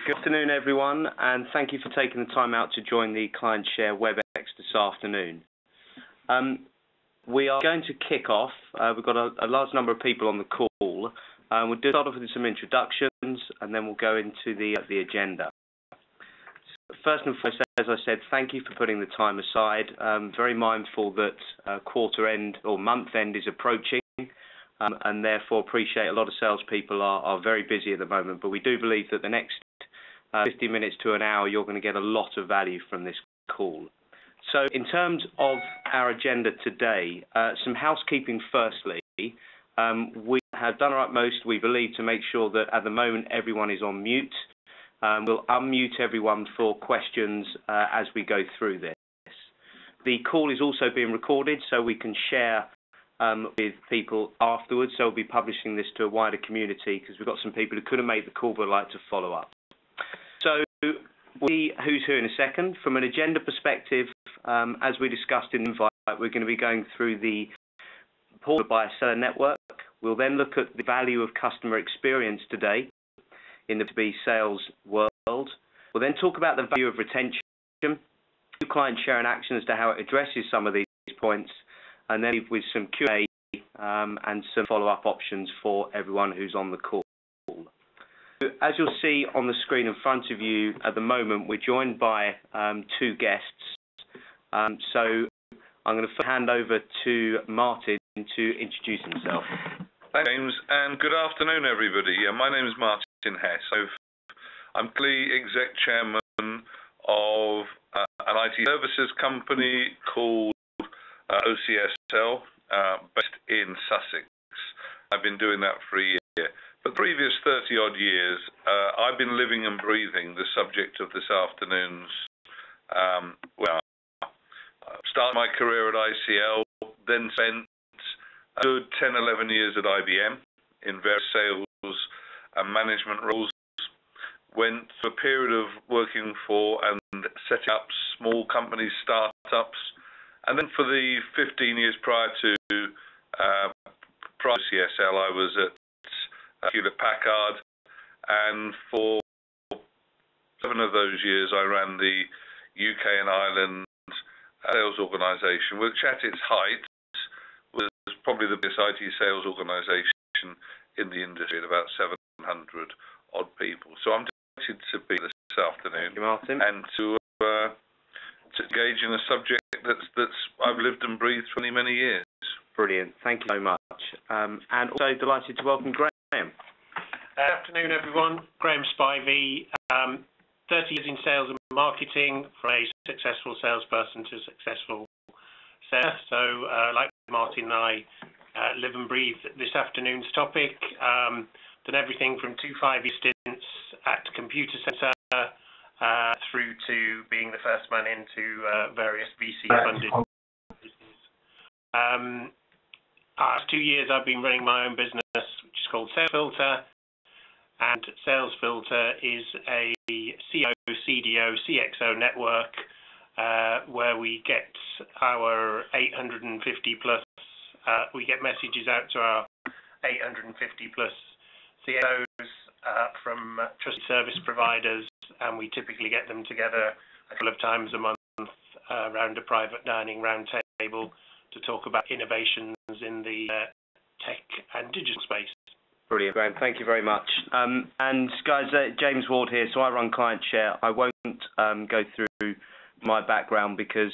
Good afternoon, everyone, and thank you for taking the time out to join the Clientshare WebEx this afternoon. We are going to kick off. We've got a large number of people on the call. We'll start off with some introductions, and then we'll go into the agenda. First and foremost, as I said, thank you for putting the time aside. Very mindful that quarter end or month end is approaching, and therefore appreciate a lot of salespeople are very busy at the moment. But we do believe that the next 50 minutes to an hour, you're going to get a lot of value from this call. So in terms of our agenda today, some housekeeping firstly. We have done our utmost, we believe, to make sure that at the moment everyone is on mute. We'll unmute everyone for questions as we go through this. The call is also being recorded so we can share with people afterwards. So we'll be publishing this to a wider community because we've got some people who couldn't make the call but would like to follow up. So who's here in a second. From an agenda perspective, as we discussed in the invite, we're going to be going through the buyer-seller network. We'll then look at the value of customer experience today in the B2B sales world. We'll then talk about the value of retention, Clientshare in action as to how it addresses some of these points, and then with some Q&A and some follow-up options for everyone who's on the call. As you'll see on the screen in front of you at the moment, we're joined by two guests. So I'm going to hand over to Martin to introduce himself. Thanks, James, and good afternoon, everybody. My name is Martin Hess. I'm the exec chairman of an IT services company called OCSL, based in Sussex. I've been doing that for a year. For the previous 30-odd years, I've been living and breathing the subject of this afternoon's webinar. Started my career at ICL, then spent a good 10, 11 years at IBM in various sales and management roles. Went through a period of working for and setting up small companies, startups, and then for the 15 years prior to CSL, I was at Hewlett-Packard, and for 7 of those years I ran the UK and Ireland sales organisation, which at its height was probably the biggest IT sales organisation in the industry at about 700 odd people. So I'm delighted to be this afternoon. Thank you, Martin. And to engage in a subject that's I've lived and breathed for many years. Brilliant. Thank you so much. And also delighted to welcome Graham. Good afternoon, everyone. Graham Spivey, 30 years in sales and marketing, from a successful salesperson to successful seller. So, like Martin and I, live and breathe this afternoon's topic. Done everything from 2 5-year stints at Computer Centre through to being the first man into various VC-funded businesses. Last 2 years I've been running my own business, which is called Sales Filter, and Sales Filter is a CO, CDO, CXO network where we get our 850 plus, we get messages out to our 850 plus CXOs from trusted service providers, and we typically get them together a couple of times a month around a private dining round table to talk about innovations in the tech and digital space. Brilliant, Graham. Thank you very much. And guys, James Ward here. So I run Clientshare. I won't go through my background because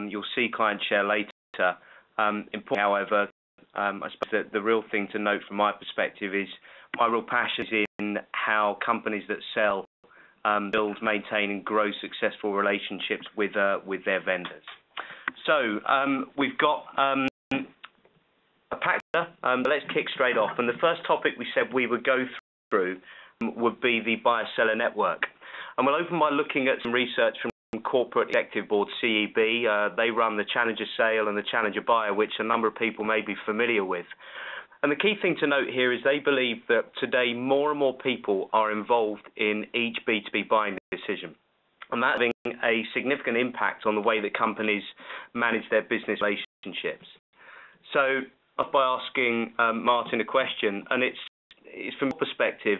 you'll see Clientshare later. Important, however, I suppose that the real thing to note from my perspective is my real passion is in how companies that sell build, maintain, and grow successful relationships with their vendors. So we've got a pack there, but let's kick straight off. And the first topic we said we would go through would be the buyer-seller network. And we'll open by looking at some research from Corporate Executive Board, CEB. They run the Challenger Sale and the Challenger Buyer, which a number of people may be familiar with. And the key thing to note here is they believe that today more and more people are involved in each B2B buying decision. And that having a significant impact on the way that companies manage their business relationships. So, off by asking Martin a question, and it's from your perspective,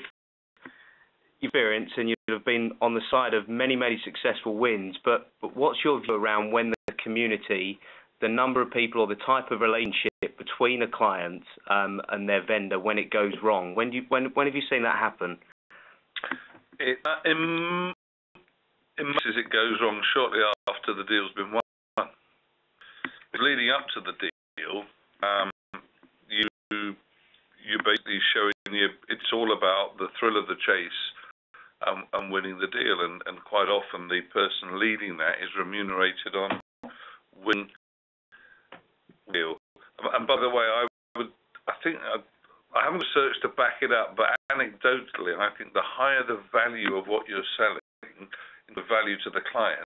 experience, and you'll have been on the side of many, many successful wins, but what's your view around when the community, the number of people or the type of relationship between a client and their vendor when it goes wrong? When have you seen that happen? In most cases, it goes wrong shortly after the deal's been won. Leading up to the deal, you're basically showing it's all about the thrill of the chase and winning the deal, and quite often the person leading that is remunerated on winning the deal. And by the way, I haven't researched to back it up, but anecdotally, I think the higher the value of what you're selling, the value to the client,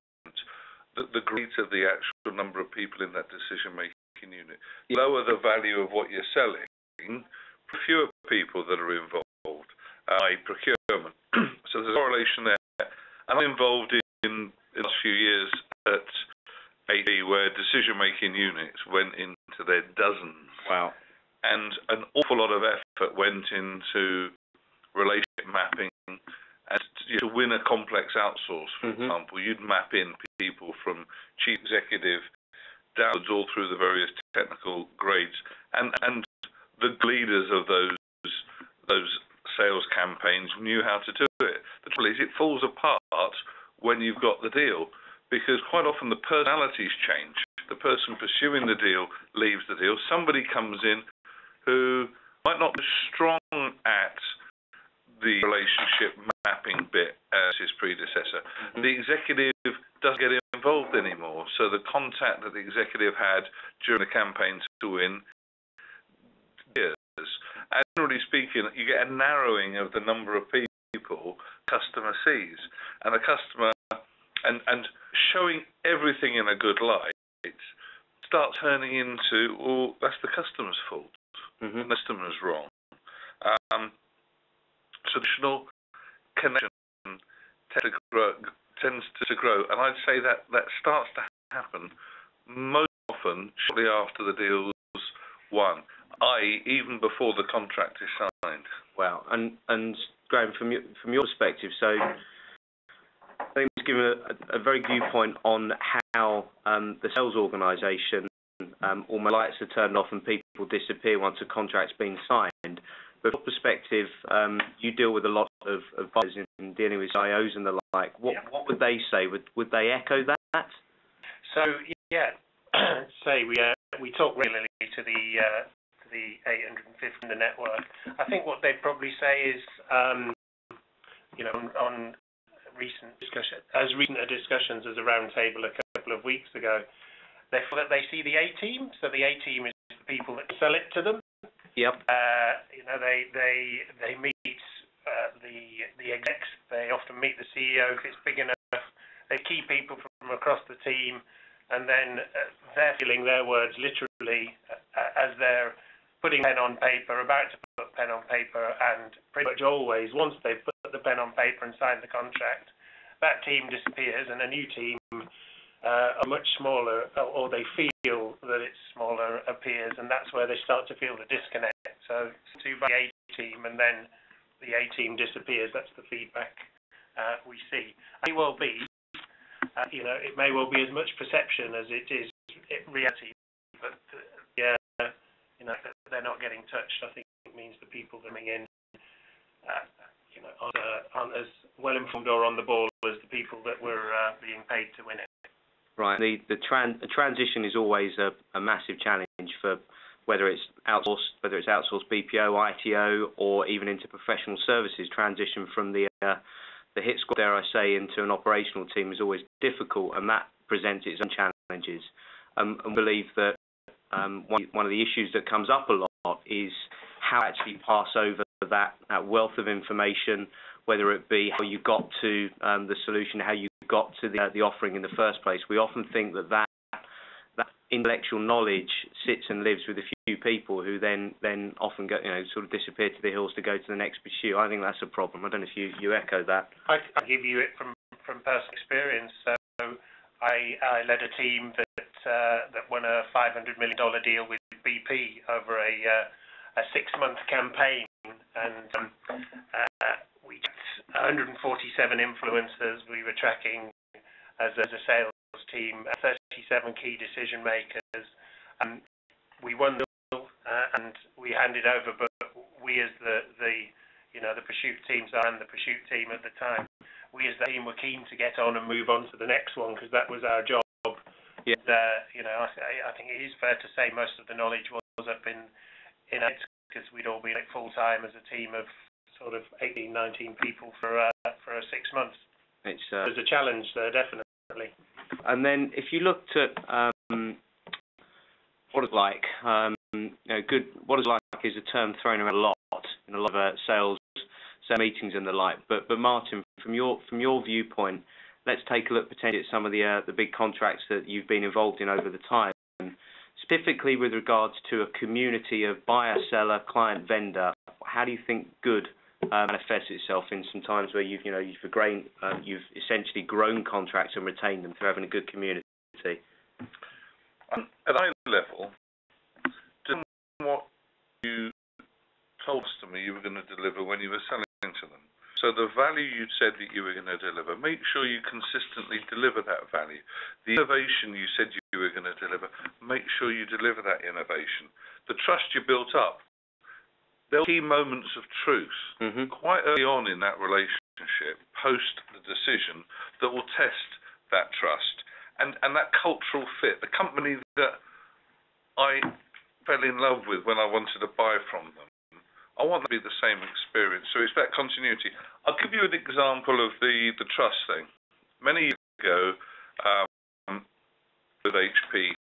the greater the actual number of people in that decision-making unit. The lower the value of what you're selling, fewer people that are involved, procurement. So there's a correlation there. And I'm involved in the last few years at AD where decision-making units went into their dozens. Wow. And an awful lot of effort went into relationship mapping. And to win a complex outsource, for example, you'd map in people from chief executive downwards all through the various technical grades, and the leaders of those sales campaigns knew how to do it. The trouble is, it falls apart when you've got the deal, because quite often the personalities change. The person pursuing the deal leaves the deal. Somebody comes in who might not be strong at the relationship mapping bit as his predecessor. The executive doesn't get involved anymore, so the contact that the executive had during the campaign to win disappears. And generally speaking, you get a narrowing of the number of people customer sees, and the customer and showing everything in a good light starts turning into, well, that's the customer's fault. The customer's wrong. Traditional connection tends to grow, and I'd say that starts to happen most often shortly after the deal's won, i.e., even before the contract is signed. Wow. And Graham, from your perspective, so I think it's given a very good viewpoint on how the sales organisation all my lights are turned off and people disappear once a contract's been signed. But from your perspective, you deal with a lot of buyers in dealing with CIOs and the like. What would they say? Would they echo that? So we talk regularly to the 850 in the network. I think what they'd probably say is, on recent discussions as a roundtable a couple of weeks ago, they feel that they see the A team. So the A team is the people that sell it to them. Yep. They meet the execs. They often meet the CEO if it's big enough. They key people from across the team, and then they're feeling their words literally as they're putting pen on paper, about to put pen on paper, and pretty much always, once they've put the pen on paper and signed the contract, that team disappears and a new team, a much smaller, or they feel that it's smaller, appears, and that's where they start to feel the disconnect. So to by the A team, and then the A team disappears. That's the feedback we see. It may well be, it may well be as much perception as it is reality, but they're not getting touched. I think it means the people coming in, aren't as well informed or on the ball as the people that were being paid to win it. Right. The transition is always a massive challenge for whether it's outsourced BPO, ITO, or even into professional services. Transition from the hit squad, dare I say, into an operational team is always difficult, and that presents its own challenges. And we believe that one of the issues that comes up a lot is how to actually pass over that wealth of information, whether it be how you got to the solution, how you got to the offering in the first place. We often think that intellectual knowledge sits and lives with a few people who then often go, sort of disappear to the hills to go to the next pursuit. I think that's a problem. I don't know if you echo that. I give you it from personal experience. So I led a team that won a $500 million deal with BP over a 6-month campaign, and we had 147 influencers we were tracking as a sales team, 37 key decision makers. We won the and we handed over, but we as the pursuit teams and the pursuit team at the time, we as the team were keen to get on and move on to the next one because that was our job. Yeah. I think it is fair to say most of the knowledge was up in it because we'd all been full time as a team of sort of 18, 19 people for 6 months. There's a challenge there, definitely. And then if you looked at what it's like, what it's like is a term thrown around a lot in a lot of sales meetings and the like. But Martin, from your viewpoint, let's take a look potentially at some of the big contracts that you've been involved in over the time, specifically with regards to a community of buyer, seller, client, vendor. How do you think good manifests itself in some times where you've essentially grown contracts and retained them through having a good community? At a high level, doing what you told us to me you were going to deliver when you were selling to them. So the value you said that you were going to deliver, make sure you consistently deliver that value. The innovation you said you were going to deliver, make sure you deliver that innovation. The trust you built up, there were key moments of truth quite early on in that relationship, post the decision, that will test that trust. And that cultural fit, the company that I fell in love with when I wanted to buy from them, I want to be the same experience. So it's that continuity. I'll give you an example of the trust thing. Many years ago, with HP,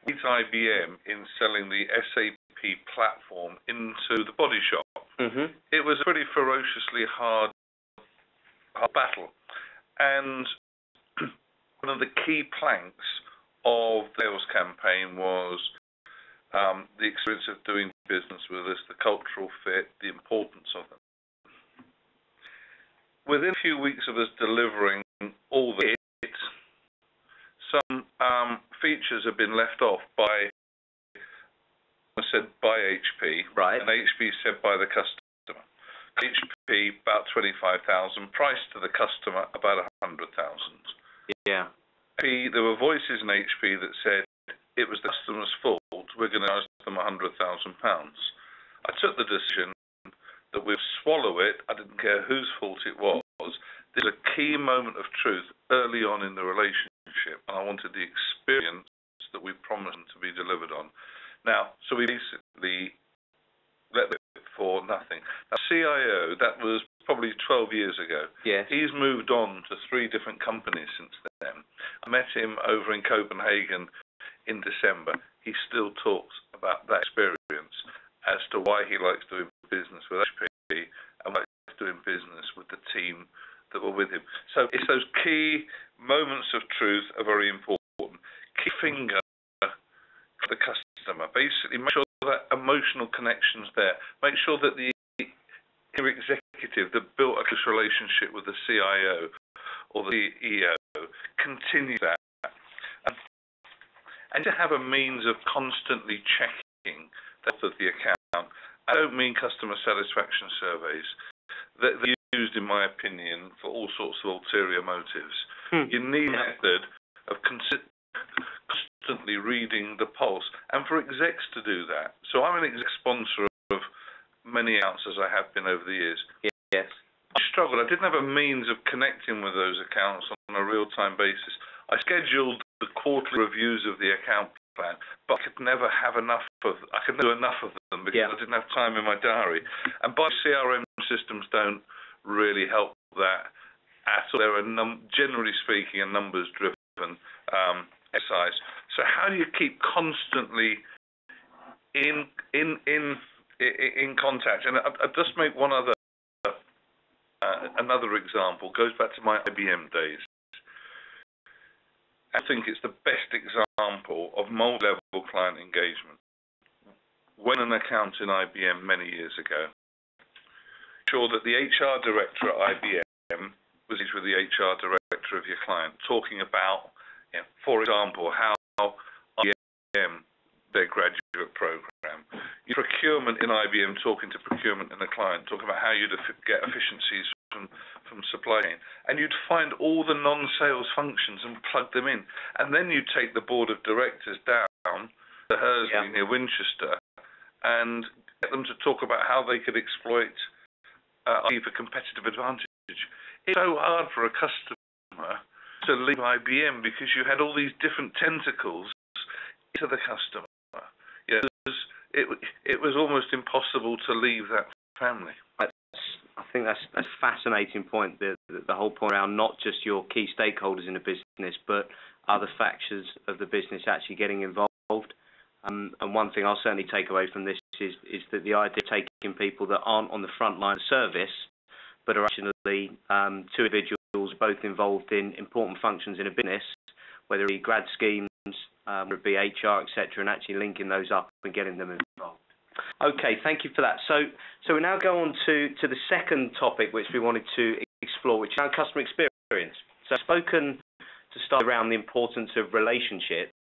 we used IBM in selling the SAP platform into the body shop. It was a pretty ferociously hard battle. And one of the key planks of the sales campaign was the experience of doing business with us, the cultural fit, the importance of them. Within a few weeks of us delivering all the hits, some features have been left off by HP, right, and HP said by the customer. HP about 25,000, price to the customer about 100,000. Yeah. There were voices in HP that said it was the customer's fault, we're going to charge them £100,000. I took the decision that we'd swallow it. I didn't care whose fault it was. There's a key moment of truth early on in the relationship, and I wanted the experience that we promised them to be delivered on. Now, so we basically let it for nothing. Now, CIO, that was probably 12 years ago. Yes. He's moved on to 3 different companies since then. I met him over in Copenhagen in December. He still talks about that experience as to why he likes doing business with HP and why he likes doing business with the team that were with him. So it's those key moments of truth are very important. Key finger for the customer. Basically, make sure that emotional connection's there. Make sure that the executive that built a close relationship with the CIO or the CEO continue that. And to have a means of constantly checking the health of the account. I don't mean customer satisfaction surveys. They're used, in my opinion, for all sorts of ulterior motives. You need a method of constantly reading the pulse, and for execs to do that. So I'm an exec sponsor of many accounts, as I have been over the years. Yes. I struggled. I didn't have a means of connecting with those accounts on a real-time basis. I scheduled the quarterly reviews of the account plan, but I could never do enough of them because I didn't have time in my diary. And by CRM systems don't really help that at all. They're generally speaking a numbers-driven exercise. So how do you keep constantly in contact? And I'll just make one another example. Goes back to my IBM days. I think it's the best example of multi-level client engagement. When an account in IBM many years ago, sure that the HR director at IBM was with the HR director of your client, talking about, for example, how IBM, their graduate program, procurement in IBM talking to procurement in a client, talking about how you'd get efficiencies from supply chain, and you'd find all the non-sales functions and plug them in, and then you'd take the board of directors down to Hursley near Winchester and get them to talk about how they could exploit IT for competitive advantage. It's so hard for a customer to leave IBM because you had all these different tentacles to the customer. It was almost impossible to leave that family. I think that's a fascinating point, the whole point around not just your key stakeholders in the business, but other factors of the business actually getting involved. And one thing I'll certainly take away from this is that the idea of taking people that aren't on the front line of service, but are actually two individuals both involved in important functions in a business, whether it be grad schemes, whether it be HR, etc., and actually linking those up and getting them involved. Okay, thank you for that. So we now go on to the second topic which we wanted to explore, which is around customer experience. So I've spoken to start around the importance of relationships.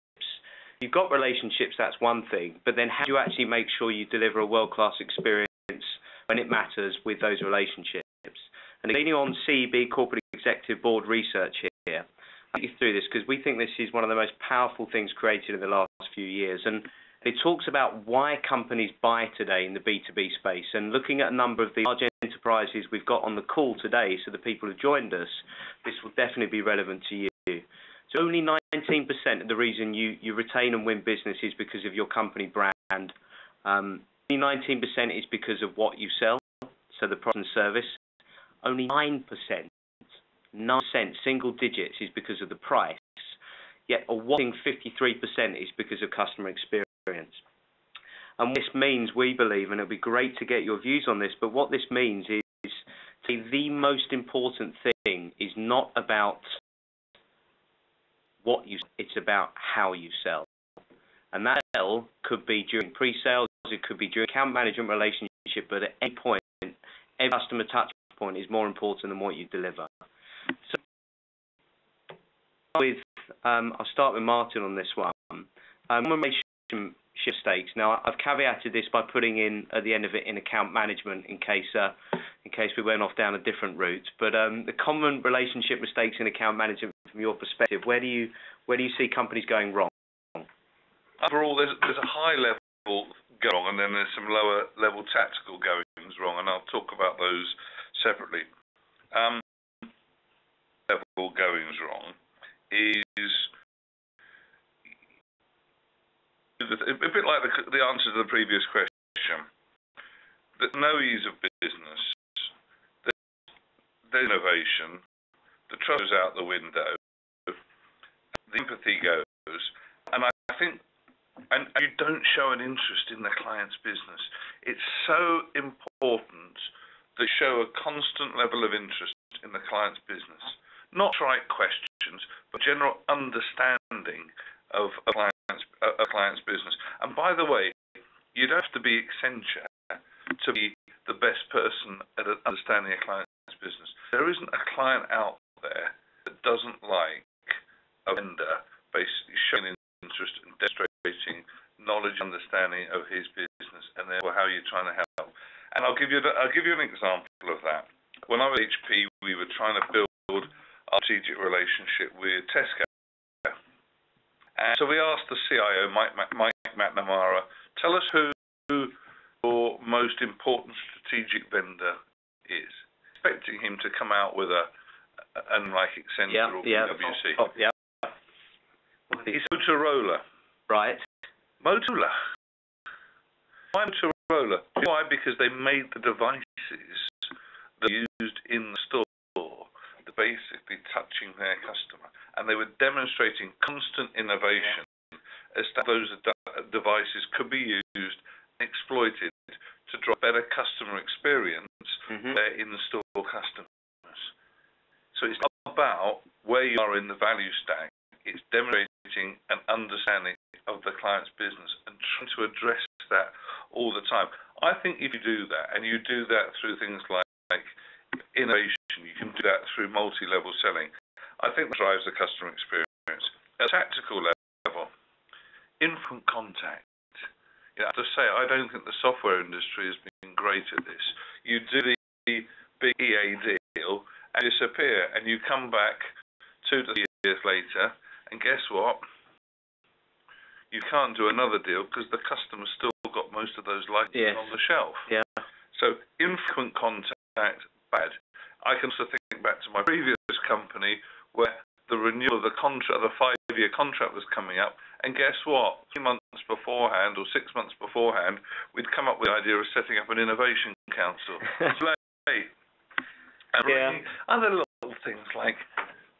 You've got relationships, that's one thing, but then how do you actually make sure you deliver a world-class experience when it matters with those relationships? And leaning on CEB Corporate Executive Board research here, I'll take you through this because we think this is one of the most powerful things created in the last few years. And it talks about why companies buy today in the B2B space. And looking at a number of the large enterprises we've got on the call today, so the people who joined us, this will definitely be relevant to you. So only 19% of the reason you retain and win business is because of your company brand. Only 19% is because of what you sell, so the product and service. Only 9%, single digits, is because of the price. Yet a whopping 53% is because of customer experience. And this means, we believe, and it'll be great to get your views on this, but what this means is the most important thing is not about what you sell, it's about how you sell. And that sell could be during pre-sales, it could be during account management relationship, but at any point, every customer touch point is more important than what you deliver. So I'll start with Martin on this one. Relationship stakes. Now, I've caveated this by putting in at the end of it in account management in case we went off down a different route. But the common relationship mistakes in account management, from your perspective, where do you see companies going wrong? Overall, there's a high level going wrong, and then there's some lower level tactical goings wrong, and I'll talk about those separately. Level goings wrong is a bit like the answer to the previous question. There's no ease of business, there's innovation, the trust is out the window, the empathy goes, and I think, and you don't show an interest in the client's business. It's so important that you show a constant level of interest in the client's business. Not trite questions, but general understanding of a client's business. And by the way, you don't have to be Accenture to be the best person at understanding a client's business. There isn't a client out there that doesn't like a vendor basically showing interest and demonstrating knowledge and understanding of his business and therefore how you're trying to help. And I'll give you an example of that. When I was at HP, we were trying to build our strategic relationship with Tesco. And so we asked the CIO, Mike McNamara, tell us who your most important strategic vendor is. Expecting him to come out with unlike Accenture or PwC. It's Motorola. Right. Motorola. Why Motorola? Why? Because they made the devices that are used in the store, basically touching their customer, and they were demonstrating constant innovation as to how those devices could be used and exploited to drive better customer experience for their in-store customers. So it's not about where you are in the value stack, it's demonstrating an understanding of the client's business and trying to address that all the time. I think if you do that, and you do that through things like innovation, you can do that through multi-level selling, I think that drives the customer experience. At a tactical level, infrequent contact. I have to say, I don't think the software industry has been great at this. You do the big EA deal and disappear, and you come back 2 to 3 years later, and guess what? You can't do another deal because the customer's still got most of those licenses on the shelf. Yeah. So infrequent contact, bad. I can also think back to my previous company where the renewal of the contract, the 5-year contract was coming up, and guess what? 3 months beforehand or 6 months beforehand, we'd come up with the idea of setting up an innovation council. And other little things like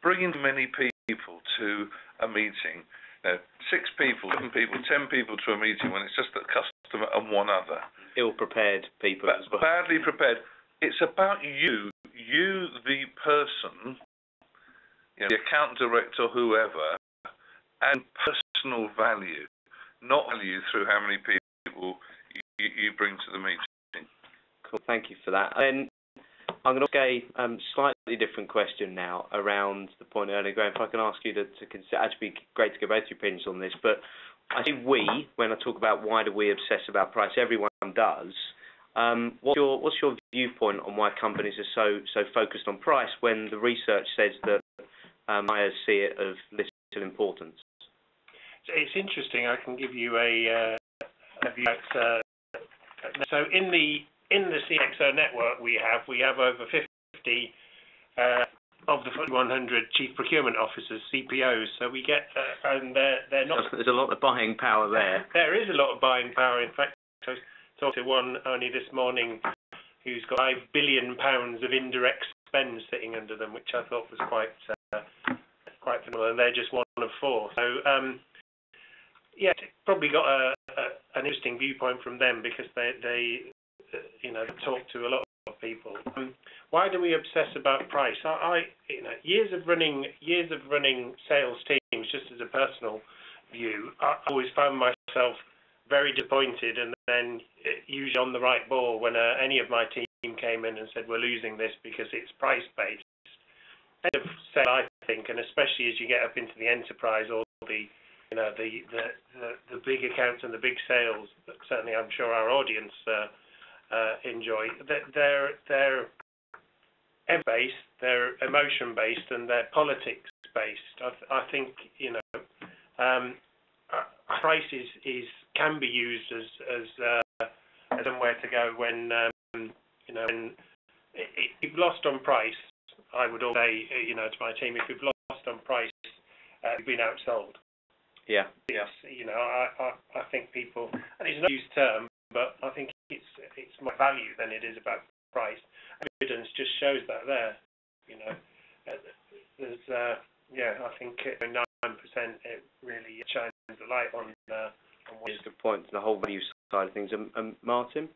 bringing many people to a meeting. 6 people, 7 people, 10 people to a meeting when it's just the customer and one other. Ill-prepared people as well. Badly prepared. It's about you the person, the account director, whoever, and personal value, not value through how many people you bring to the meeting. Cool, thank you for that. And I'm going to ask a slightly different question now around the point earlier, Graham. If I can ask you to consider, actually, be great to get both your opinions on this, but I say we, when I talk about why do we obsess about price, everyone does. What's your viewpoint on why companies are so focused on price when the research says that buyers see it of little importance? It's interesting. I can give you a view. So in the CXO network we have over 50 of the 100 chief procurement officers, CPOs. So we get and they're not. There's a lot of buying power there. There is a lot of buying power. In fact, I talked to one only this morning who's got £5 billion of indirect spend sitting under them, which I thought was quite phenomenal, and they're just one of 4. So probably got an interesting viewpoint from them because they talk to a lot of people. Why do we obsess about price? Years of running sales teams, just as a personal view, I always found myself very disappointed, and then usually on the right ball when any of my team came in and said we're losing this because it's price based. End of sale, I think, and especially as you get up into the enterprise or the big accounts and the big sales, that certainly I'm sure our audience enjoy. They're based, they're emotion based, and they're politics based. I think price can be used as somewhere to go when when you've lost on price. I would always say to my team, if you've lost on price, you've been outsold. Yeah. Yes. I think people, and it's not a used term, but I think it's more value than it is about price. Evidence just shows that there. There's I think 9% it really shines the light on what is the point, the whole value side of things. Martin?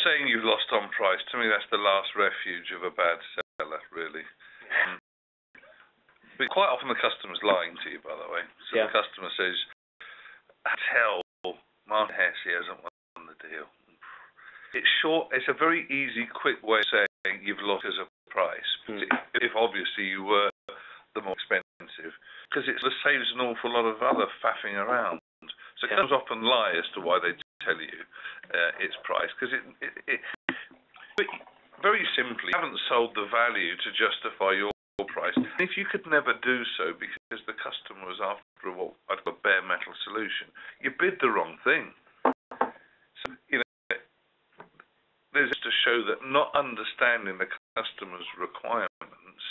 Saying you've lost on price, to me that's the last refuge of a bad seller, really. But quite often the customer's lying to you, by the way. So the customer says, tell Martin Hess he hasn't won the deal. It's short. It's a very easy, quick way of saying you've lost as a price. If obviously you were the more expensive, because it saves an awful lot of other faffing around. So customers often lie as to why they tell you its price, because it very simply you haven't sold the value to justify your price. If you could never do so because the customer was after what I'd call a bare metal solution, you bid the wrong thing. So there's to show that not understanding the customer's requirements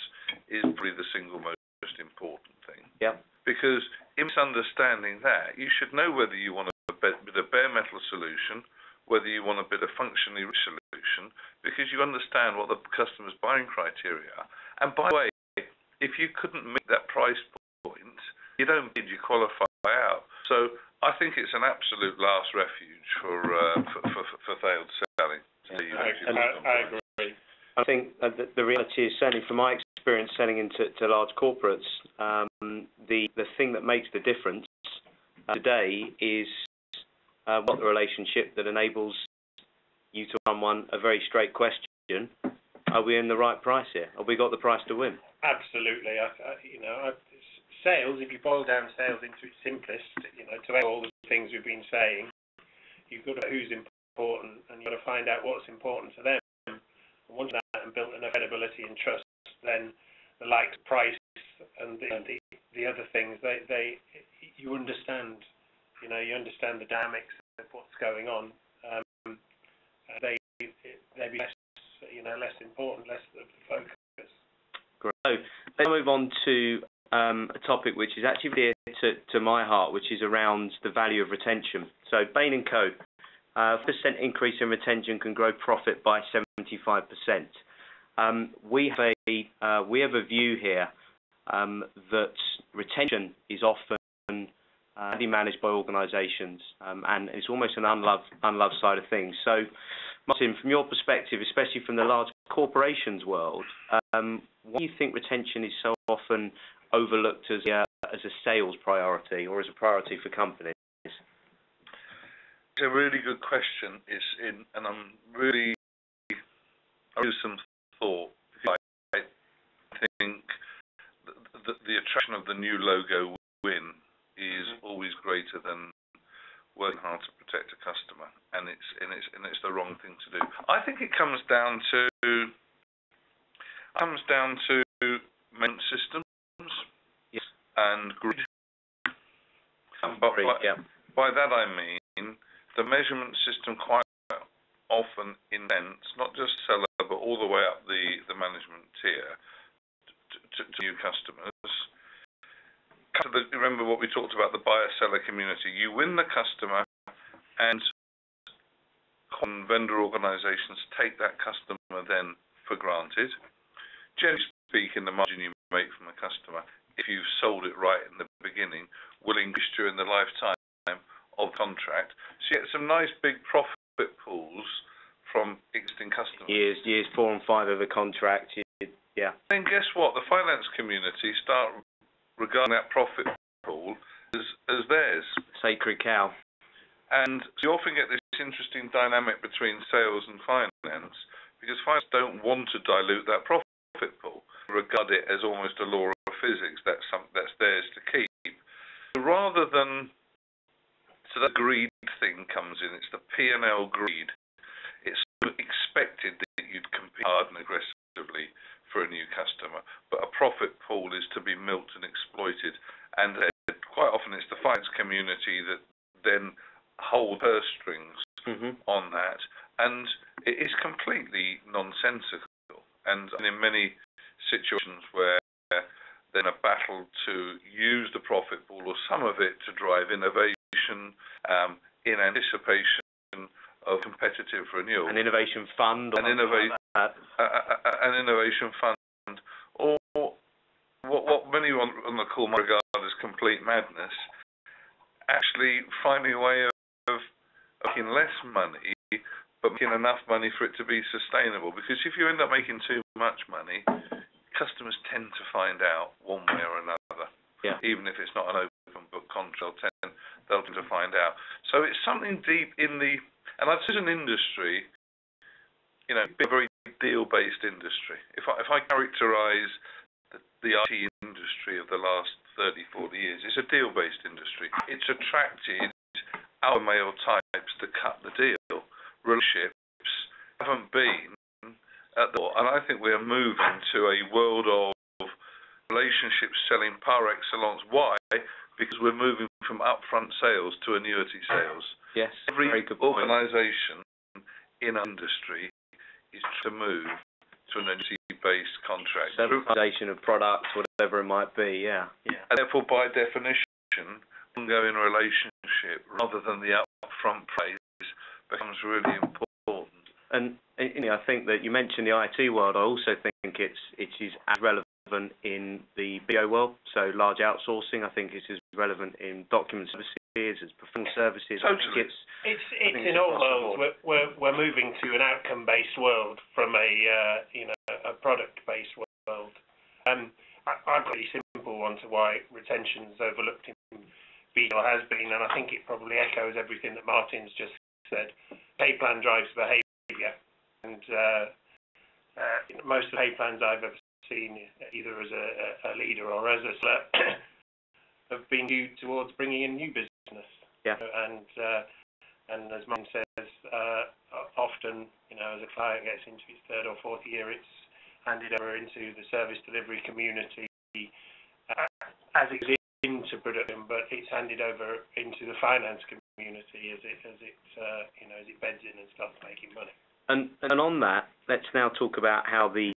is probably the single most important thing. Yeah. Because in misunderstanding that, you should know whether you want a bare metal solution, whether you want a bit of functionally rich solution, because you understand what the customer's buying criteria are. And by the way, if you couldn't meet that price point, you don't bid, you qualify out. So I think it's an absolute last refuge for failed selling. I agree. I think the reality is, certainly from my experience selling into large corporates, the thing that makes the difference today is what the relationship that enables you to run a very straight question: are we in the right price here? Have we got the price to win? Absolutely. Sales, if you boil down sales into its simplest, to all the things we've been saying, you've got to know who's important, and you've got to find out what's important to them. And once that and built enough credibility and trust, then the likes of price and the other things, you understand, you understand the dynamics of what's going on. They be less, less important, less of the focus. Great. So let's move on to a topic which is actually dear to my heart, which is around the value of retention. So Bain & Co. 4% increase in retention can grow profit by 75%. We have a view here that retention is often badly managed by organisations, and it's almost an unloved side of things. So, Martin, from your perspective, especially from the large corporations world, why do you think retention is so often overlooked as a sales priority or as a priority for companies? It's a really good question. And I'm really some thought. I think the attraction of the new logo win is always greater than working hard to protect a customer, and it's the wrong thing to do. I think it comes down to management systems, yes, and greed. By that I mean the measurement system quite often intents not just seller but all the way up the management tier to new customers. Remember what we talked about, the buyer-seller community. You win the customer, and vendor organisations take that customer then for granted. Generally speaking, the margin you make from a customer, if you've sold it right in the beginning, will increase during the lifetime of contract. So you get some nice big profit pools from existing customers. Years 4 and 5 of a contract, yeah. Then guess what? The finance community start regarding that profit pool as theirs. Sacred cow. And you often get this interesting dynamic between sales and finance, because finance don't want to dilute that profit pool, regard it as almost a law of physics, that's theirs to keep. Rather than, so that greed thing comes in, it's the P&L greed. It's expected that you'd compete hard and aggressively for a new customer, but a profit pool is to be milked and exploited, and quite often it's the finance community that then hold purse strings on that, and it is completely nonsensical. And in many situations where there's a battle to use the profit pool or some of it to drive innovation in anticipation of competitive renewal. An innovation fund. An innovation fund. Or what many on the call might regard as complete madness, actually finding a way of making less money, but making enough money for it to be sustainable. Because if you end up making too much money, customers tend to find out one way or another. Yeah. Even if it's not an open book contract, they'll tend to find out. So it's something deep in the... And I'd say as an industry, a very deal-based industry. If I characterise the IT industry of the last 30, 40 years, it's a deal-based industry. It's attracted our male types to cut the deal. Relationships haven't been at the... And I think we're moving to a world of relationships selling par excellence. Why? Because we're moving from upfront sales to annuity sales. Yes, every very good point. organisation in our industry is to move to an annuity-based contract. Standardisation of products, whatever it might be, yeah. And therefore, by definition, ongoing relationship rather than the upfront praise becomes really important. And I think that you mentioned the IT world. I also think it is as relevant in the BO world. So large outsourcing, I think, is as relevant in document services as professional services. Totally. It's in all worlds. We're moving to an outcome-based world from a product-based world. I've got a really simple one to why retention is overlooked in BO has been, and I think it probably echoes everything that Martin's just said. Pay plan drives behaviour, and most of the pay plans I've ever seen, either as a leader or as a seller, have been due towards bringing in new business. Yeah. And And as Martin says, often, as a client gets into his third or fourth year, it's handed over into the service delivery community as it goes into production, but it's handed over into the finance community as it beds in and starts making money. And on that, let's now talk about how you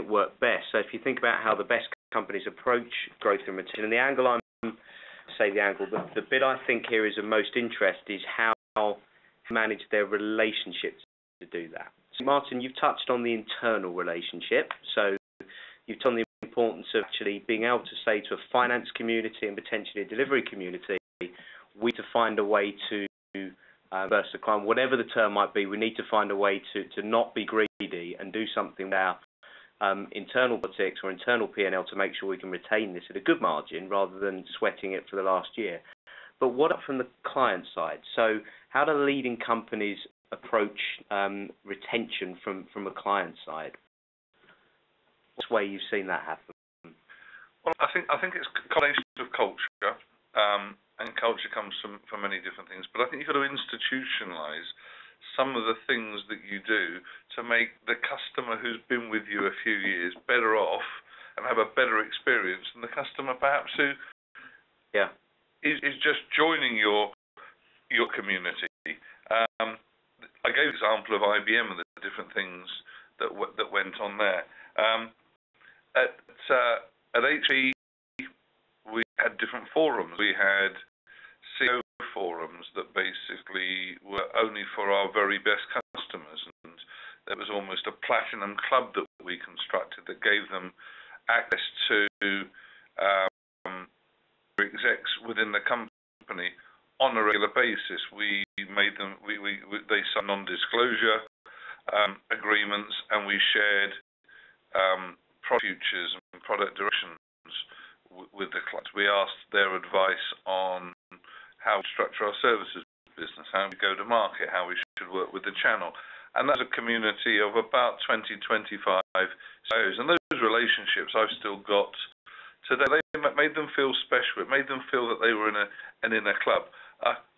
work best. So if you think about how the best companies approach growth and retention, and the bit I think here is of most interest is how to manage their relationships to do that. So Martin, you've touched on the internal relationship. So you've touched on the importance of actually being able to say to a finance community and potentially a delivery community, we need to find a way to versus the client, whatever the term might be, we need to find a way to not be greedy and do something with our internal politics or internal P&L to make sure we can retain this at a good margin rather than sweating it for the last year. But what up from the client side? So how do leading companies approach retention from a client side? What's the way you've seen that happen? Well, I think it's a combination of culture, and culture comes from many different things. But I think you've got to institutionalise some of the things that you do to make the customer who's been with you a few years better off and have a better experience than the customer perhaps who is just joining your community. I gave the example of IBM and the different things that went on there. At HP, we had different forums. We had CEO forums that basically were only for our very best customers, and there was almost a platinum club that we constructed that gave them access to execs within the company on a regular basis. We made them. They signed non-disclosure agreements, and we shared product futures and product directions with the clients. We asked their advice on how we structure our services business, how we go to market, how we should work with the channel. And that's a community of about 20-25 CEOs. And those relationships I've still got today. They made them feel special. It made them feel that they were in a club.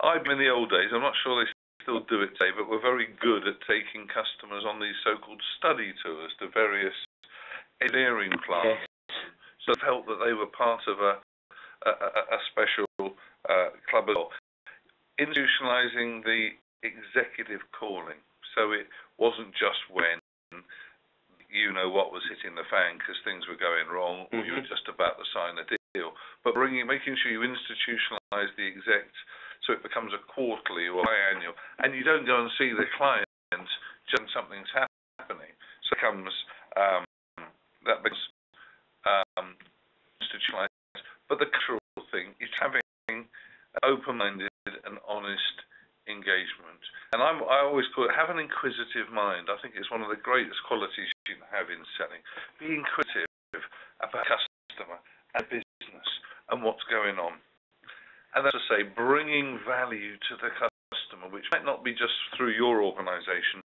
I've been in the old days, I'm not sure they still do it today, but we're very good at taking customers on these so-called study tours to various engineering plants. So I felt that they were part of a special club as well. Institutionalizing the executive calling. So it wasn't just when what was hitting the fan because things were going wrong or you were just about to sign a deal, but making sure you institutionalize the exec so it becomes a quarterly or biannual, and you don't go and see the client just when something's happening. So it comes that becomes institutionalized. But the cultural thing is having an open-minded and honest engagement. And I always call it, have an inquisitive mind. I think it's one of the greatest qualities you can have in selling. Be inquisitive about customer and business and what's going on. And that's to say, bringing value to the customer, which might not be just through your organization,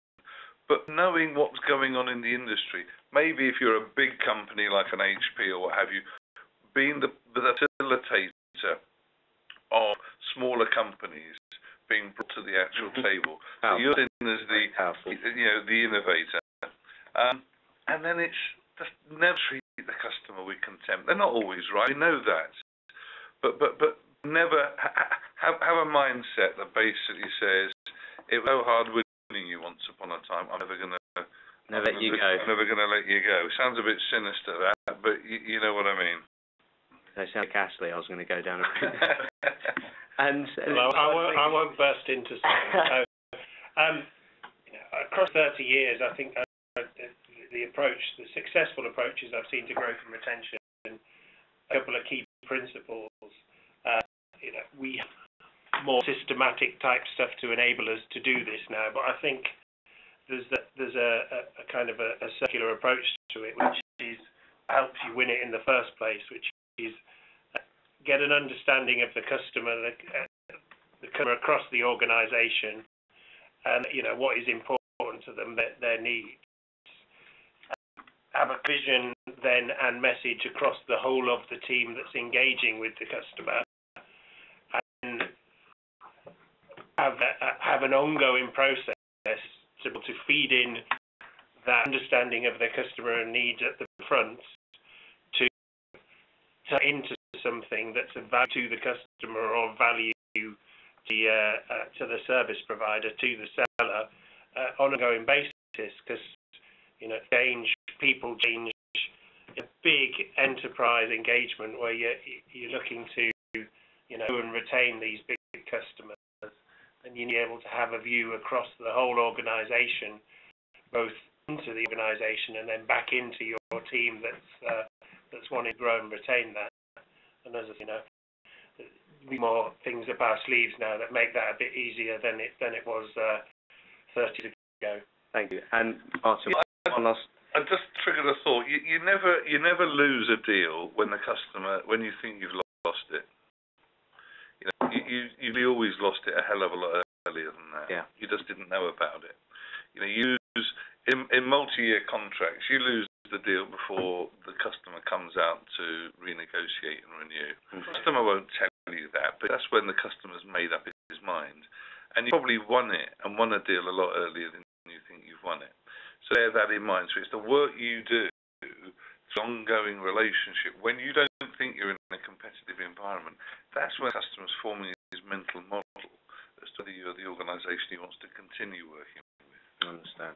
but knowing what's going on in the industry. Maybe if you're a big company like an HP or what have you, being the facilitator of smaller companies being brought to the actual table. So you're in as the innovator. And then it's just never treat the customer with contempt. They're not always right, I know that. But never have a mindset that basically says, it was so hard winning you once upon a time, I'm never going to let you go. Sounds a bit sinister, that, but you know what I mean. They sound like Ashley. I was going to go down a route. Well, I won't burst into something. Across 30 years, I think the successful approaches I've seen to growth and retention, a couple of key principles. We have more systematic type stuff to enable us to do this now, but I think there's a kind of a circular approach to it, which is helps you win it in the first place, which is get an understanding of the customer, the customer across the organisation, and what is important to them, their needs. Have a vision then and message across the whole of the team that's engaging with the customer, and have an ongoing process to feed in that understanding of their customer and needs at the front to turn into something that's of value to the customer or value to the service provider, to the seller, on an ongoing basis, because people change. A big enterprise engagement where you're looking to and retain these big customers, and you need to be able to have a view across the whole organisation, both into the organisation and then back into your team that's wanting to grow and retain that. And as more things up our sleeves now that make that a bit easier than it was 30 years ago. Thank you. And Martin, one last. I just triggered a thought. You never lose a deal when you think you've lost it. You always lost it a hell of a lot earlier than that. Yeah. You just didn't know about it. You lose in multi-year contracts. You lose the deal before the customer comes out to renegotiate and renew. Mm-hmm. The customer won't tell you that, but that's when the customer's made up his mind, and you probably won it and won a deal a lot earlier than you think you've won it. So bear that in mind. So it's the work you do, it's an ongoing relationship. When you don't think you're in a competitive environment, that's when the customer's forming his mental model as to whether you're the organisation he wants to continue working with. I understand.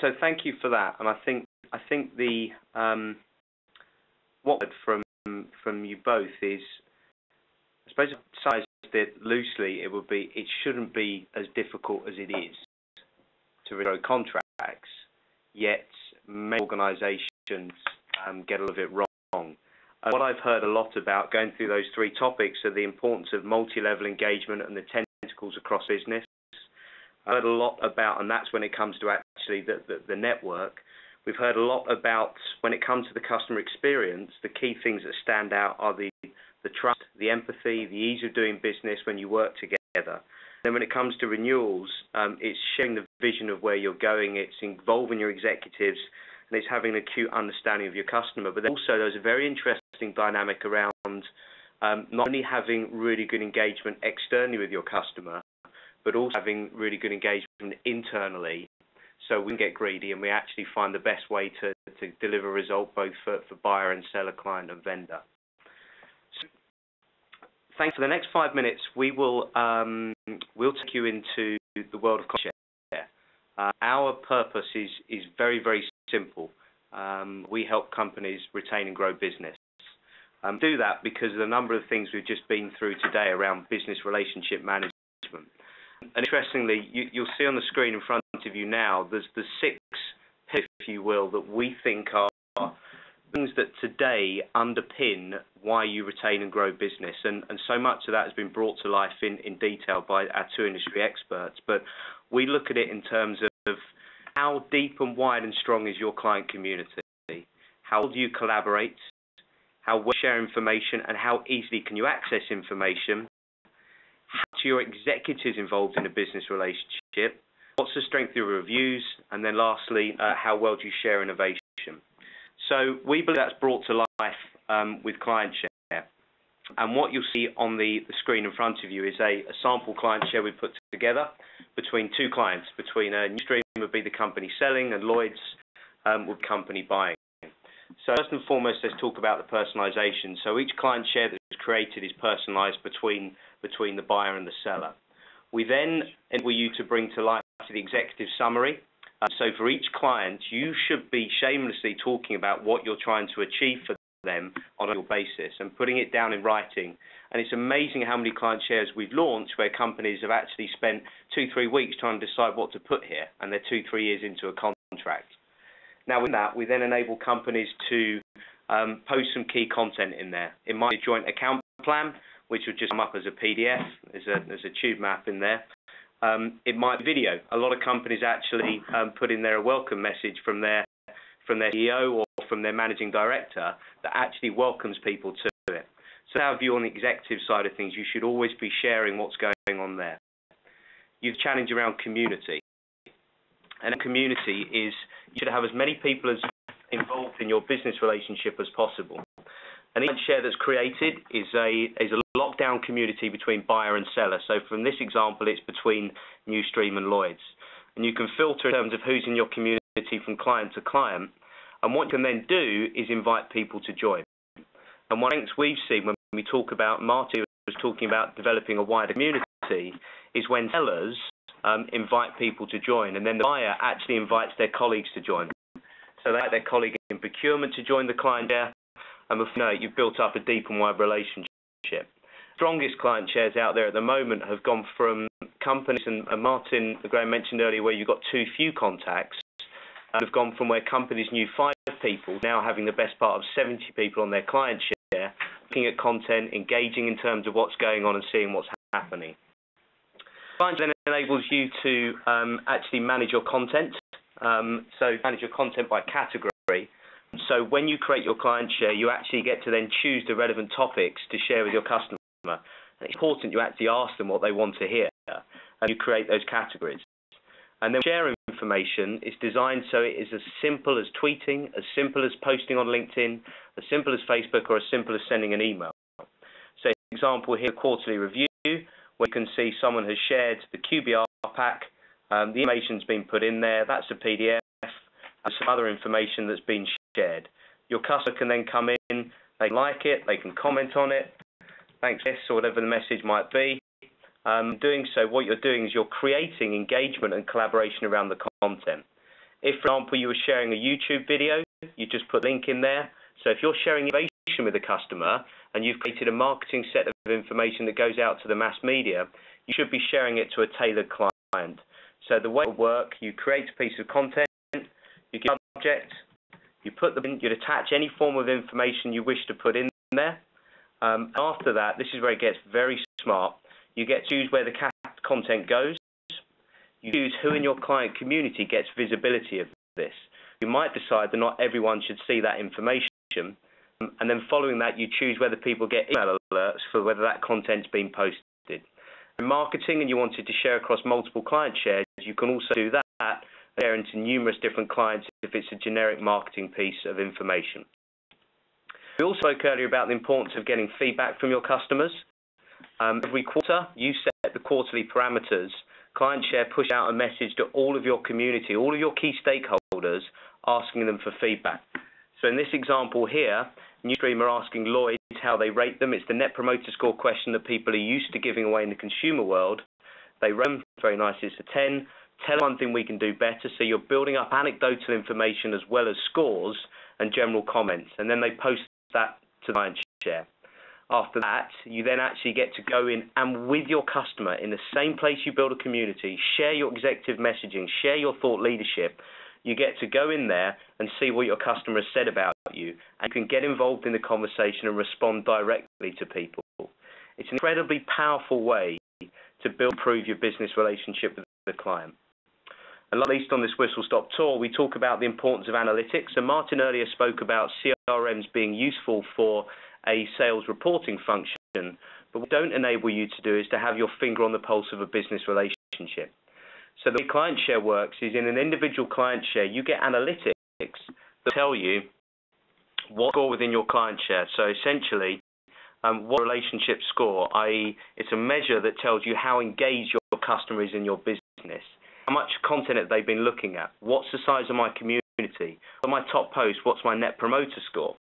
So thank you for that. And I think the what from you both is, I suppose if I sized it loosely, it shouldn't be as difficult as it is to grow contracts, yet many organisations get a little bit wrong. What I've heard a lot about going through those three topics are the importance of multi-level engagement and the tentacles across business. I've heard a lot about, and that's when it comes to actually the network. We've heard a lot about when it comes to the customer experience, the key things that stand out are the trust, the empathy, the ease of doing business when you work together. Then when it comes to renewals, it's sharing the vision of where you're going, it's involving your executives, and it's having an acute understanding of your customer. But then also there's a very interesting dynamic around not only having really good engagement externally with your customer, but also having really good engagement internally, so we can get greedy and we actually find the best way to deliver a result both for buyer and seller, client and vendor. Thanks. For the next 5 minutes, we'll take you into the world of Clientshare. Our purpose is very, very simple. We help companies retain and grow business. Do that because of the number of things we've just been through today around business relationship management. And interestingly, you'll see on the screen in front of you now, there's the 6 pillars, if you will, that we think are things that today underpin why you retain and grow business. And so much of that has been brought to life in detail by our 2 industry experts. But we look at it in terms of how deep and wide and strong is your client community? How well do you collaborate? How well do you share information? And how easily can you access information? How are your executives involved in a business relationship? What's the strength of your reviews? And then lastly, how well do you share innovation? So we believe that's brought to life with Clientshare. And what you'll see on the screen in front of you is a sample Clientshare we put together between 2 clients, between Newstream would be the company selling and Lloyd's would be company buying. So first and foremost, let's talk about the personalization. So each Clientshare that's created is personalized between the buyer and the seller. We then enable you to bring to life the executive summary. So for each client, you should be shamelessly talking about what you're trying to achieve for them on a real basis and putting it down in writing. And it's amazing how many Clientshares we've launched where companies have actually spent 2-3 weeks trying to decide what to put here, and they're 2-3 years into a contract. Now with that, we then enable companies to post some key content in there. It might be a joint account plan, which would just come up as a PDF. There's a tube map in there. It might be video. A lot of companies actually put in there a welcome message from their CEO or from their managing director that actually welcomes people to it. So our view on the executive side of things, you should always be sharing what's going on there. You've challenged around community. And a community is, you should have as many people as involved in your business relationship as possible. And each share that's created is a lockdown community between buyer and seller. So from this example, it's between Newstream and Lloyd's. And you can filter in terms of who's in your community from client to client. And what you can then do is invite people to join. And one of the things we've seen when we talk about, Marty was talking about developing a wider community, is when sellers invite people to join, and then the buyer actually invites their colleagues to join. So they invite their colleague in procurement to join the client share, and before you know it, you've built up a deep and wide relationship. Strongest client shares out there at the moment have gone from companies, and Martin Graham mentioned earlier where you've got too few contacts, have gone from where companies knew 5 people, now having the best part of 70 people on their client share, looking at content, engaging in terms of what's going on and seeing what's happening. Client then enables you to actually manage your content, so manage your content by category. So when you create your client share, you actually get to then choose the relevant topics to share with your customer. And it's important you actually ask them what they want to hear, and you create those categories. And then share information is designed so it is as simple as tweeting, as simple as posting on LinkedIn, as simple as Facebook, or as simple as sending an email. So, for example, here, quarterly review, where you can see someone has shared the QBR pack, the information's been put in there, that's a PDF, and some other information that's been shared. Your customer can then come in, they like it, they can comment on it, thanks Hess, or whatever the message might be. Doing so, what you're doing is you're creating engagement and collaboration around the content. If, for example, you were sharing a YouTube video, you just put a link in there. So if you're sharing information with a customer and you've created a marketing set of information that goes out to the mass media, you should be sharing it to a tailored client. So the way it will work, you create a piece of content, you give a subject, you put them in, you'd attach any form of information you wish to put in there. After that, this is where it gets very smart. You get to choose where the content goes. You choose who in your client community gets visibility of this. You might decide that not everyone should see that information, and then following that, you choose whether people get email alerts for whether that content's been posted. In marketing, and you wanted to share across multiple client shares, you can also do that, share into numerous different clients if it's a generic marketing piece of information. We also spoke earlier about the importance of getting feedback from your customers. Every quarter, you set the quarterly parameters. Clientshare push out a message to all of your community, all of your key stakeholders, asking them for feedback. So in this example here, Newstream are asking Lloyd's how they rate them. It's the Net Promoter Score question that people are used to giving away in the consumer world. They rate them, very nice, it's a 10. Tell one thing we can do better. So you're building up anecdotal information as well as scores and general comments. And then they post that to Clientshare. After that, you then actually get to go in and with your customer in the same place you build a community, share your executive messaging, share your thought leadership. You get to go in there and see what your customer has said about you, and you can get involved in the conversation and respond directly to people. It's an incredibly powerful way to improve your business relationship with the client. And not least on this whistle-stop tour, we talk about the importance of analytics. And Martin earlier spoke about CRMs being useful for a sales reporting function, but what don't enable you to do is to have your finger on the pulse of a business relationship. So the way client share works is in an individual client share, you get analytics that tell you what score within your client share. So essentially, what relationship score, i.e. it's a measure that tells you how engaged your customer is in your business, how much content have they been looking at, what's the size of my community, what are my top posts, what's my net promoter score.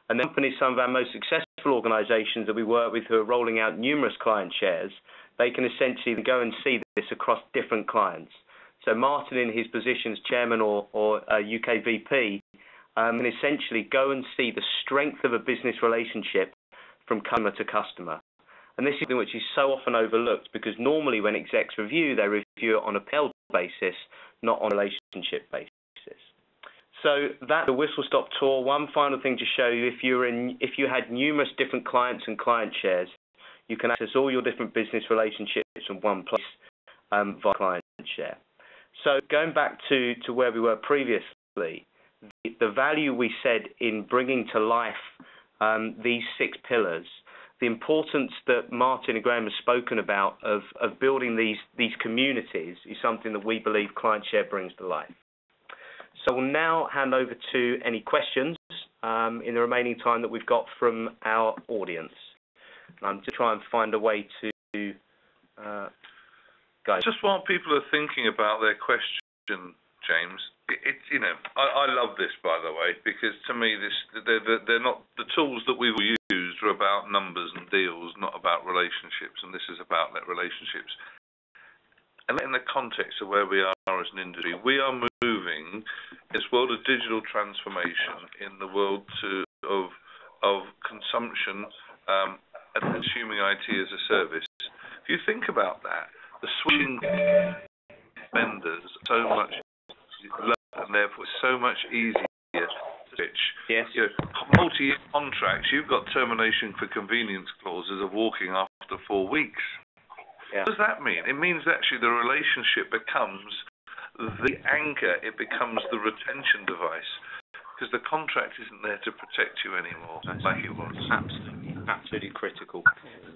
And then companies, some of our most successful organizations that we work with who are rolling out numerous client shares, they can essentially go and see this across different clients. So Martin, in his position as chairman or UK VP, can essentially go and see the strength of a business relationship from customer to customer. And this is something which is so often overlooked because normally when execs review, they review it on a PL basis, not on a relationship basis. So that's the whistle-stop tour. One final thing to show you, if you had numerous different clients and client shares, you can access all your different business relationships in one place via client share. So going back to where we were previously, the value we said in bringing to life these 6 pillars, the importance that Martin and Graham have spoken about of building these communities is something that we believe Clientshare brings to life. So we'll now hand over to any questions in the remaining time that we've got from our audience. I'm to try and find a way to go. Just while people are thinking about their question, James, I love this, by the way, because to me they're not the tools that we've used are about numbers and deals, not about relationships, and this is about relationships. And in the context of where we are as an industry, we are moving in this world of digital transformation in the world of consumption and consuming IT as a service. If you think about that, the switching vendors so much lower, and therefore so much easier to switch. Yes. Multi-year contracts, you've got termination for convenience clauses of walking after 4 weeks. Yeah. What does that mean? It means actually the relationship becomes the anchor, it becomes the retention device, because the contract isn't there to protect you anymore like it was. Absolutely critical.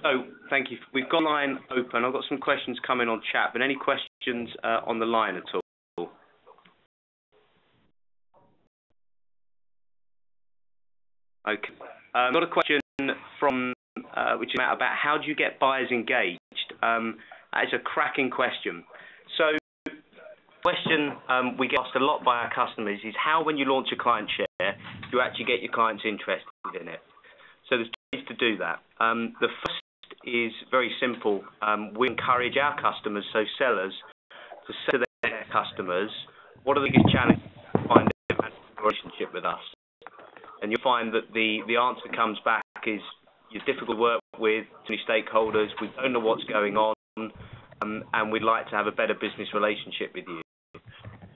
So, thank you. We've got a line open. I've got some questions coming on chat, but any questions on the line at all? Okay. I've got a question from which is about how do you get buyers engaged? That is a cracking question. So, question we get asked a lot by our customers is how, when you launch a client share, you actually get your clients interested in it. So there's two ways to do that. The first is very simple. We encourage our customers, so sellers, to say to their customers, what are the biggest challenges to find a relationship with us? And you'll find that the answer comes back is you're difficult to work with, too many stakeholders, we don't know what's going on, and we'd like to have a better business relationship with you.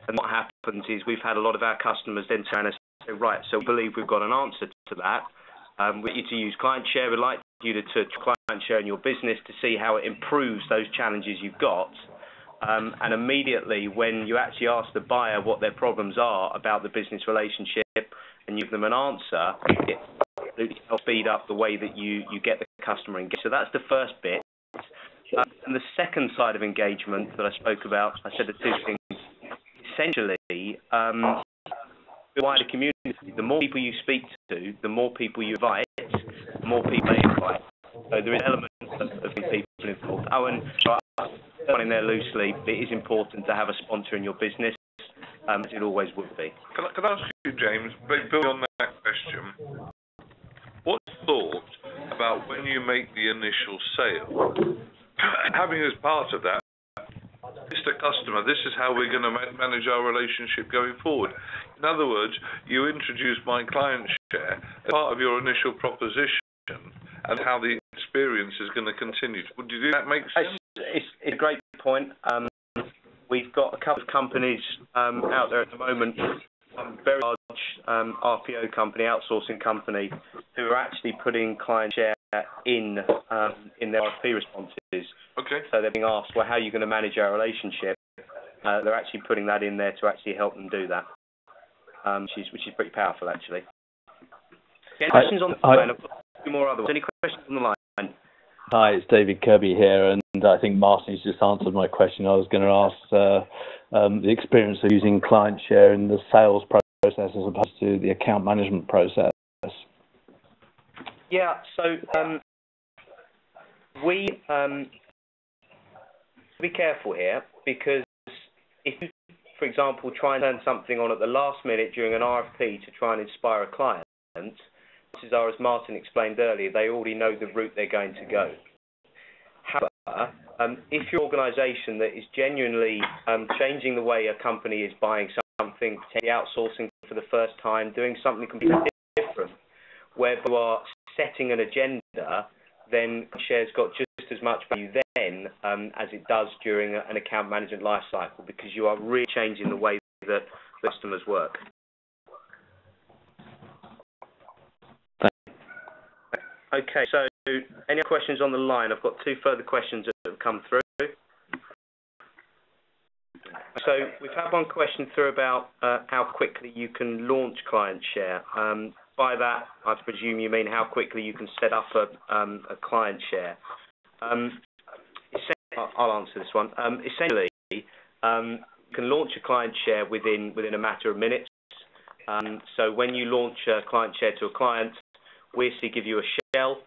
And what happens is we've had a lot of our customers then turn and say, right, so we believe we've got an answer to that. We want you to use Clientshare. We'd like you to Clientshare in your business to see how it improves those challenges you've got. And immediately when you actually ask the buyer what their problems are about the business relationship and you give them an answer, it absolutely helps speed up the way that you get the customer engaged. So that's the first bit. And the second side of engagement that I spoke about, I said the two things. Essentially, the wider community, the more people you speak to, the more people you invite, the more people they invite. So there is an element of people involved. Oh, and running there loosely, it is important to have a sponsor in your business, as it always would be. Can I ask you, James, building on that question, what's your thought about when you make the initial sale, having as part of that, Mr. Customer, this is how we're going to manage our relationship going forward. In other words, you introduce my client share as part of your initial proposition and how the experience is going to continue. Would you do that make sense? It's a great point. We've got a couple of companies out there at the moment, very large RPO company, outsourcing company, who are actually putting client share in their RFP responses. Okay. So they're being asked, well, how are you going to manage our relationship? They're actually putting that in there to actually help them do that, which is pretty powerful, actually. Any questions on the line? I've got a few more other ones. Any questions on the line? Hi, it's David Kirby here, and I think Martin's just answered my question. I was going to ask the experience of using Clientshare in the sales process as opposed to the account management process. Yeah, so we be careful here, because if you, for example, try and turn something on at the last minute during an RFP to try and inspire a client, as Martin explained earlier, they already know the route they're going to go. However, if your organisation that is genuinely changing the way a company is buying something, potentially outsourcing for the first time, doing something completely different, where you are setting an agenda, then Share's got just as much value then as it does during an account management life cycle, because you are really changing the way that customers work. Okay, so any questions on the line? I've got two further questions that have come through. So we've had one question through about how quickly you can launch Clientshare. By that, I presume you mean how quickly you can set up a Clientshare. I'll answer this one. Essentially, you can launch a Clientshare within a matter of minutes. So when you launch Clientshare to a client, we actually give you a shell,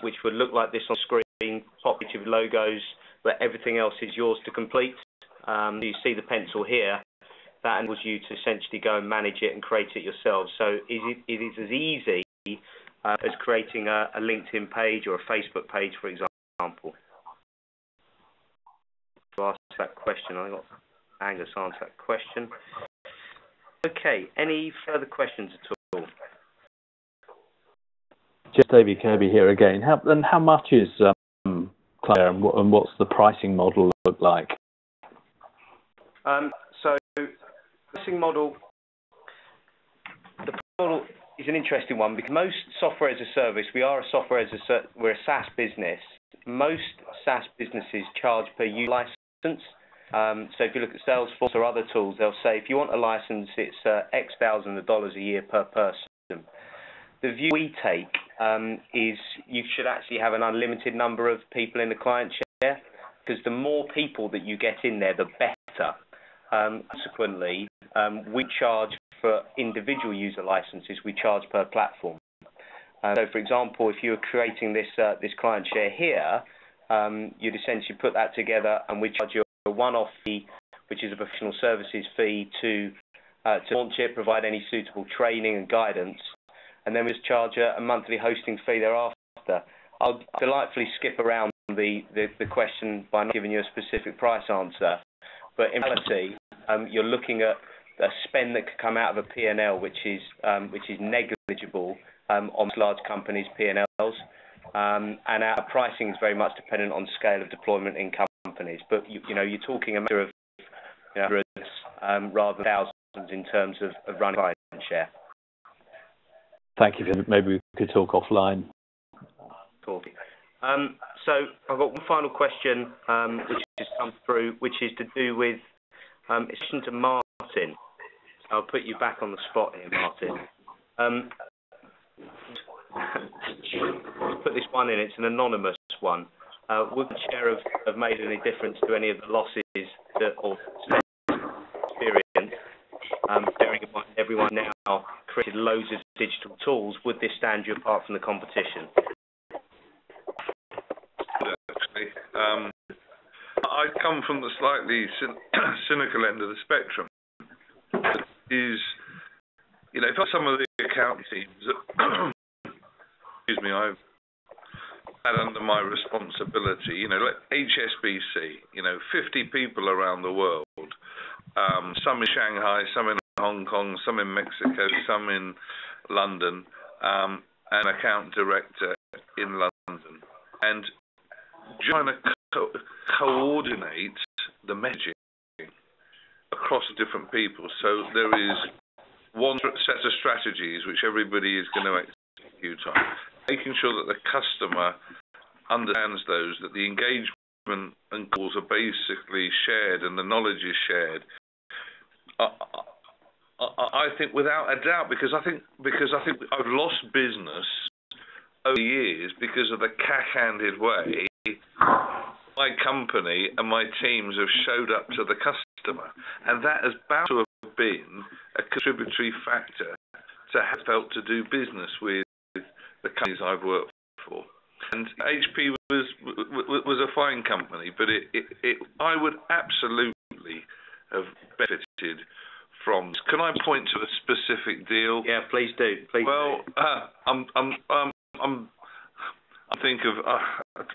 which would look like this on screen, populated with logos, but everything else is yours to complete. You see the pencil here. That enables you to essentially go and manage it and create it yourself. So it is as easy as creating a LinkedIn page or a Facebook page, for example. To ask that question, I got Angus answer that question. Okay, any further questions at all? Just David Kirby here again. How much is Clientshare, and what's the pricing model look like? So the pricing model is an interesting one because most software as a service, we're a SaaS business. Most SaaS businesses charge per user license. So if you look at Salesforce or other tools, they'll say if you want a license, it's X thousands of dollars a year per person. The view we take is you should actually have an unlimited number of people in the Clientshare, because the more people that you get in there, the better. Consequently, we charge for individual user licenses. We charge per platform. So, for example, if you were creating this Clientshare here, you'd essentially put that together, and we charge you a one-off fee, which is a professional services fee to launch it, provide any suitable training and guidance, and then we just charge a monthly hosting fee thereafter. I'll delightfully skip around the question by not giving you a specific price answer, but in reality, you're looking at a spend that could come out of a P&L, which is negligible on large companies' P&Ls, and our pricing is very much dependent on scale of deployment in companies. But you're talking a matter of hundreds rather than thousands in terms of running Clientshare. Thank you. Maybe we could talk offline. Cool. So I've got one final question which has come through, which is to do with a question to Martin. I'll put you back on the spot here, Martin. Put this one in. It's an anonymous one. Would Clientshare have made any difference to any of the losses or experience? Bearing in mind everyone now created loads of digital tools, would this stand you apart from the competition? Actually, I come from the slightly cynical end of the spectrum. For some of the account teams, excuse me, I've had under my responsibility, like HSBC, 50 people around the world, some in Shanghai, some in Hong Kong, some in Mexico, some in London, an account director in London, and trying to coordinate the messaging across different people. So there is one set of strategies which everybody is going to execute on, making sure that the customer understands those, that the engagement and calls are basically shared and the knowledge is shared. I think without a doubt, because I think I've lost business over the years because of the cack-handed way my company and my teams have showed up to the customer, and that has bound to have been a contributory factor to have felt to do business with the companies I've worked for. And HP was a fine company, but I would absolutely have benefited from. Can I point to a specific deal? Yeah, please do. I think of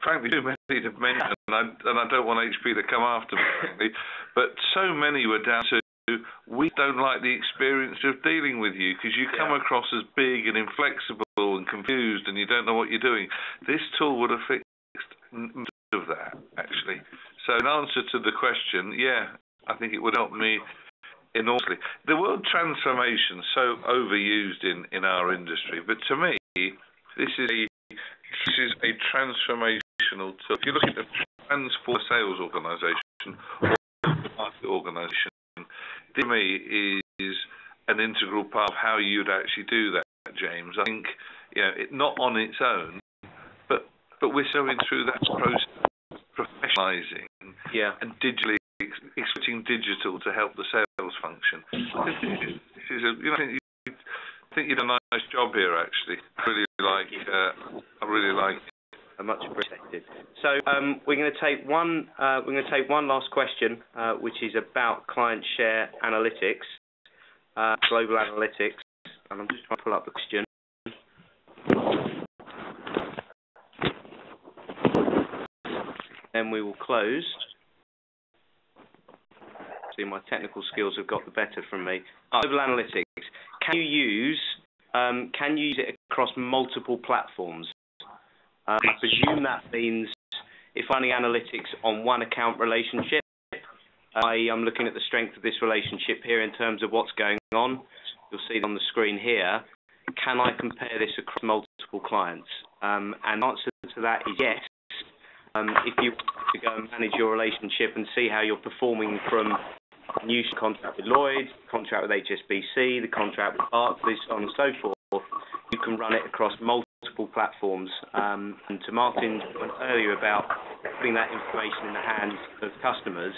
frankly too many to mention, and I don't want HP to come after me, frankly, but so many were down to we don't like the experience of dealing with you because you come across as big and inflexible and confused and you don't know what you're doing. This tool would have fixed most of that, actually. So in answer to the question, I think it would help me enormously. The word transformation is so overused in our industry, but to me, this is a transformational tool. If you look at the transform sales organisation or market organisation, to me is an integral part of how you'd actually do that, James. I think it not on its own, but we're going through that process, professionalising and digitally exploiting digital to help the sales function. This is think you did a nice job here, actually. I really like. Much appreciated. So we're going to take one. We're going to take one last question, which is about Clientshare analytics, global analytics, and I'm just trying to pull up the question. Then we will close. See, my technical skills have got the better from me. Global analytics. Can you use it across multiple platforms? I presume that means if running analytics on one account relationship, I'm looking at the strength of this relationship here in terms of what's going on. You'll see it on the screen here. Can I compare this across multiple clients? And the answer to that is yes. If you want to go and manage your relationship and see how you're performing from new contract with Lloyds, contract with HSBC, the contract with Barclays, so on and so forth, you can run it across multiple platforms. And to Martin's point earlier about putting that information in the hands of customers,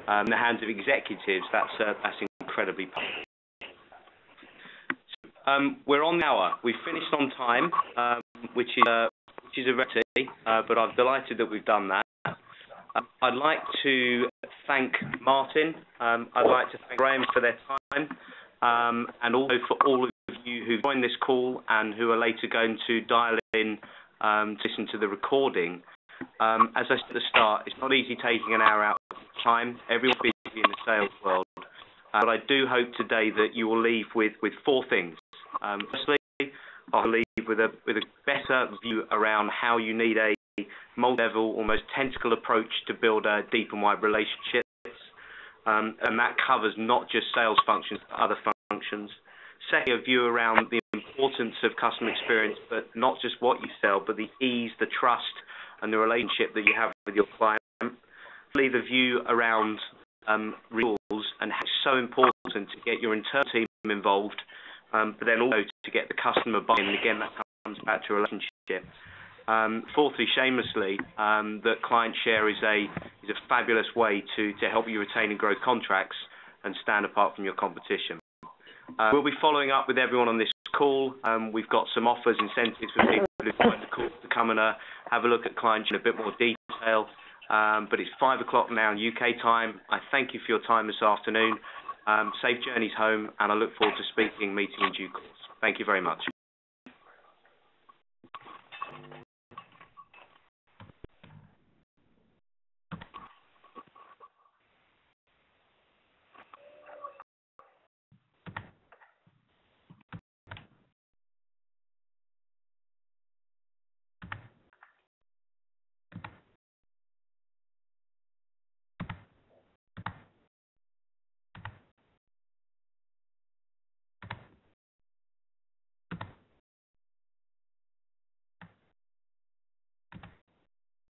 in the hands of executives, that's incredibly powerful. We're on the hour. We've finished on time, which is a rarity, but I'm delighted that we've done that. I'd like to thank Martin. I'd like to thank Graham for their time, and also for all of you who joined this call and who are later going to dial in to listen to the recording. As I said at the start, it's not easy taking an hour out of time. Everyone's busy in the sales world. But I do hope today that you will leave with four things. Firstly, I'll leave with a better view around how you need a multi-level, almost tentacle approach to build a deep and wide relationships. And that covers not just sales functions, but other functions. Second, a view around the importance of customer experience, but not just what you sell, but the ease, the trust, and the relationship that you have with your client. Thirdly, the view around rules and how it's so important to get your internal team involved, but then also to get the customer buy-in. And again, that comes back to a relationship. Fourthly, shamelessly, that Clientshare is a fabulous way to help you retain and grow contracts and stand apart from your competition. We'll be following up with everyone on this call. We've got some offers, incentives for people who joined the call to come and have a look at Clientshare in a bit more detail. But it's 5 o'clock now UK time. I thank you for your time this afternoon. Safe journeys home, and I look forward to meeting in due course. Thank you very much.